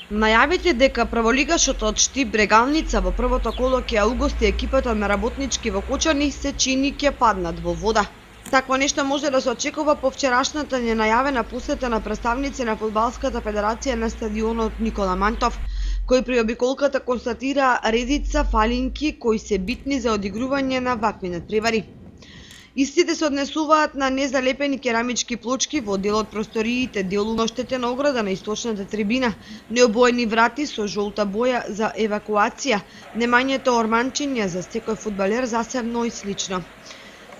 Најавите дека праволигашот од Штип Брегалница во првото коло ќе угости екипата на Работнички во Кочани се чини ќе паднат во вода. Такво нешто може да се очекува по вчерашната ненајавена посета на представници на Фудбалската федерација на стадионот Никола Мантов, кој при обиколката констатира редица фалинки кои се битни за одигрување на вакви надпревари. Истите се однесуваат на незалепени керамички плочки во дел од просториите, делумно оштетена ограда на источната трибина, необоени врати со жолта боја за евакуација, немањето орманчиња за секој фудбалер засебно и слично.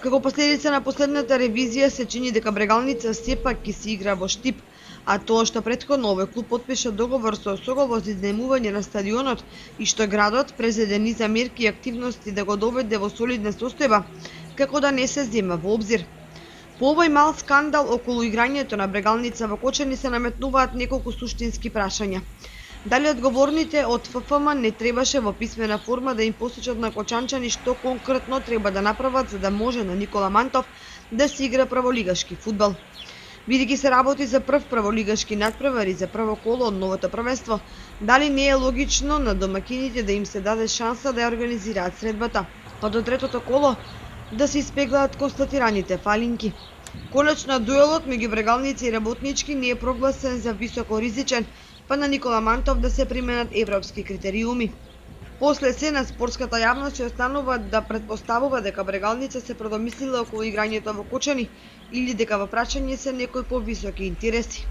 Како последица на последната ревизија се чини дека Брегалница сепак ќе се игра во Штип, а тоа што претходно овој клуб потпиша договор со Согово за изнаемување на стадионот и што градот презеде низа мерки и активности да го доведе во солидна состојба, како да не се зема во обзир. По овој мал скандал околу играњето на Брегалница во Кочани се наметнуваат неколку суштински прашања. Дали одговорните од ФФМ не требаше во писмена форма да им посочат на кочанчани што конкретно треба да направат за да може на Никола Мантов да се игра праволигашки фудбал? Бидејќи се работи за прв праволигашки надпревари за прво коло од новото првенство, дали не е логично на домакините да им се даде шанса да ја организираат средбата, па до третото коло да се испеглаат констатираните фалинки? Конечно, дуелот меѓу Брегалници и Работнички не е прогласен за високо ризичен, па на Никола Мантов да се применат европски критериуми. После се на спортската јавност ќе останува да претпоставува дека Брегалница се предомислила околу играњето во Кочани или дека во прашање се некои повисоки интереси.